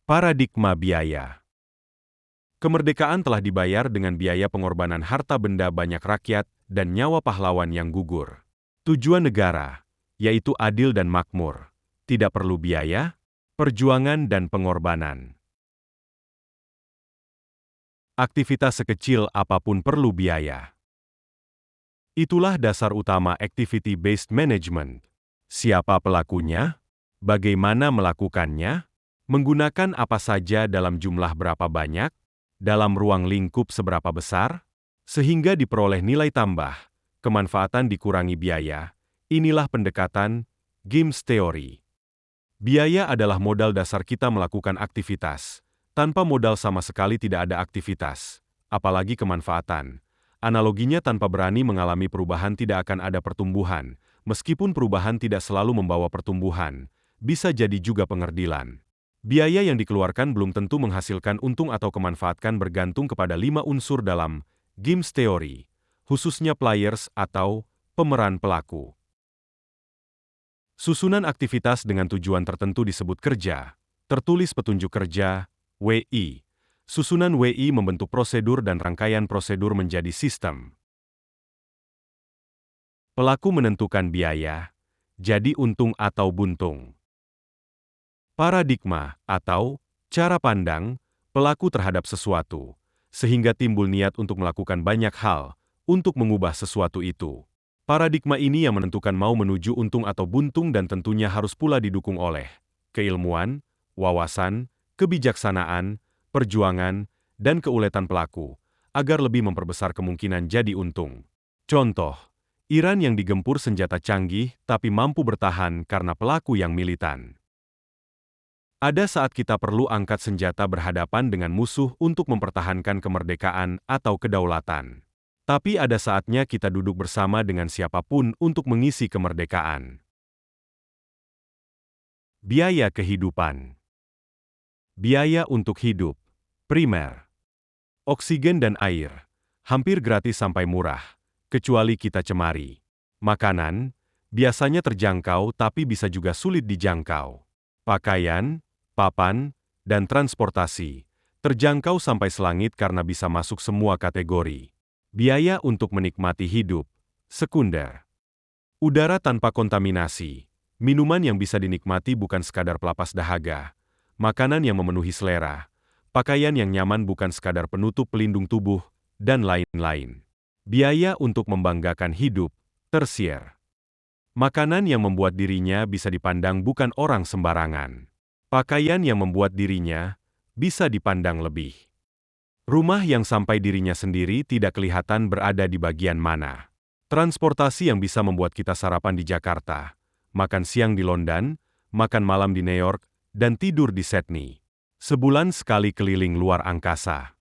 Paradigma biaya. Kemerdekaan telah dibayar dengan biaya pengorbanan harta benda banyak rakyat dan nyawa pahlawan yang gugur. Tujuan negara, yaitu adil dan makmur, tidak perlu biaya, perjuangan dan pengorbanan. Aktivitas sekecil apapun perlu biaya. Itulah dasar utama activity-based management. Siapa pelakunya? Bagaimana melakukannya? Menggunakan apa saja dalam jumlah berapa banyak? Dalam ruang lingkup seberapa besar? Sehingga diperoleh nilai tambah, kemanfaatan dikurangi biaya. Inilah pendekatan Gims Theory. Biaya adalah modal dasar kita melakukan aktivitas. Tanpa modal sama sekali tidak ada aktivitas, apalagi kemanfaatan. Analoginya tanpa berani mengalami perubahan tidak akan ada pertumbuhan, meskipun perubahan tidak selalu membawa pertumbuhan, bisa jadi juga pengerdilan. Biaya yang dikeluarkan belum tentu menghasilkan untung atau kemanfaatkan bergantung kepada 5 unsur dalam Gims Theory, khususnya players atau pemeran pelaku. Susunan aktivitas dengan tujuan tertentu disebut kerja, tertulis petunjuk kerja, WI. Susunan WI membentuk prosedur dan rangkaian prosedur menjadi sistem. Pelaku menentukan biaya, jadi untung atau buntung. Paradigma atau cara pandang pelaku terhadap sesuatu, sehingga timbul niat untuk melakukan banyak hal untuk mengubah sesuatu itu. Paradigma ini yang menentukan mau menuju untung atau buntung dan tentunya harus pula didukung oleh keilmuan, wawasan, kebijaksanaan, perjuangan, dan keuletan pelaku, agar lebih memperbesar kemungkinan jadi untung. Contoh, Iran yang digempur senjata canggih tapi mampu bertahan karena pelaku yang militan. Ada saat kita perlu angkat senjata berhadapan dengan musuh untuk mempertahankan kemerdekaan atau kedaulatan. Tapi ada saatnya kita duduk bersama dengan siapapun untuk mengisi kemerdekaan. Biaya kehidupan. Biaya untuk hidup. Primer. Oksigen dan air. Hampir gratis sampai murah, kecuali kita cemari. Makanan, biasanya terjangkau tapi bisa juga sulit dijangkau. Pakaian, papan, dan transportasi, terjangkau sampai selangit karena bisa masuk semua kategori. Biaya untuk menikmati hidup, sekunder. Udara tanpa kontaminasi, minuman yang bisa dinikmati bukan sekadar pelapas dahaga, makanan yang memenuhi selera, pakaian yang nyaman bukan sekadar penutup pelindung tubuh, dan lain-lain. Biaya untuk membanggakan hidup, tersier. Makanan yang membuat dirinya bisa dipandang bukan orang sembarangan. Pakaian yang membuat dirinya bisa dipandang lebih. Rumah yang sampai dirinya sendiri tidak kelihatan berada di bagian mana. Transportasi yang bisa membuat kita sarapan di Jakarta, makan siang di London, makan malam di New York, dan tidur di Sydney. Sebulan sekali keliling luar angkasa.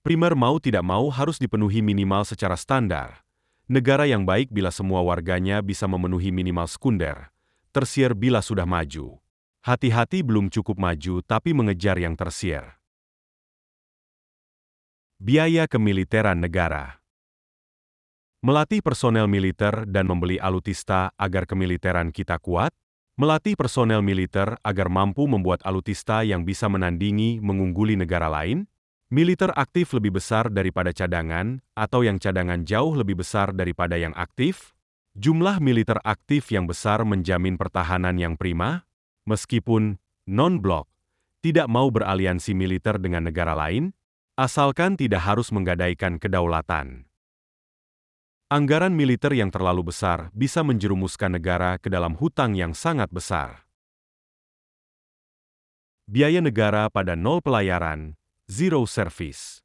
Primer mau tidak mau harus dipenuhi minimal secara standar. Negara yang baik bila semua warganya bisa memenuhi minimal sekunder. Tersier bila sudah maju. Hati-hati belum cukup maju tapi mengejar yang tersier. Biaya kemiliteran negara. Melatih personel militer dan membeli alutsista agar kemiliteran kita kuat. Melatih personel militer agar mampu membuat alutsista yang bisa menandingi mengungguli negara lain. Militer aktif lebih besar daripada cadangan, atau yang cadangan jauh lebih besar daripada yang aktif. Jumlah militer aktif yang besar menjamin pertahanan yang prima. Meskipun non-blok tidak mau beraliansi militer dengan negara lain, asalkan tidak harus menggadaikan kedaulatan. Anggaran militer yang terlalu besar bisa menjerumuskan negara ke dalam hutang yang sangat besar. Biaya negara pada nol pelayaran, zero service.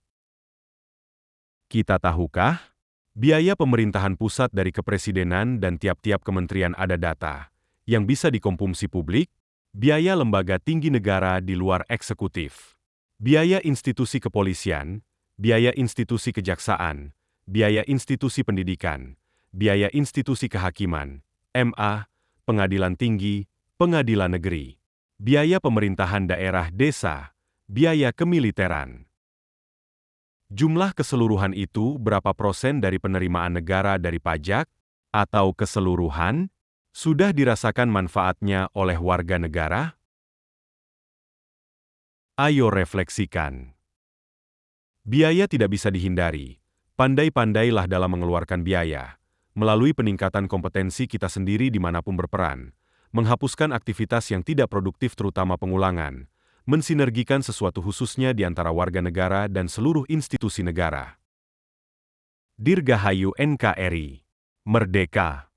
Kita tahukah? Biaya pemerintahan pusat dari kepresidenan dan tiap-tiap kementerian ada data yang bisa dikonsumsi publik. Biaya lembaga tinggi negara di luar eksekutif. Biaya institusi kepolisian, biaya institusi kejaksaan, biaya institusi pendidikan, biaya institusi kehakiman, MA, pengadilan tinggi, pengadilan negeri, biaya pemerintahan daerah desa, biaya kemiliteran. Jumlah keseluruhan itu berapa persen dari penerimaan negara dari pajak, atau keseluruhan? Sudah dirasakan manfaatnya oleh warga negara? Ayo refleksikan. Biaya tidak bisa dihindari. Pandai-pandailah dalam mengeluarkan biaya. Melalui peningkatan kompetensi kita sendiri dimanapun berperan, menghapuskan aktivitas yang tidak produktif terutama pengulangan, mensinergikan sesuatu khususnya di antara warga negara dan seluruh institusi negara. Dirgahayu NKRI. Merdeka!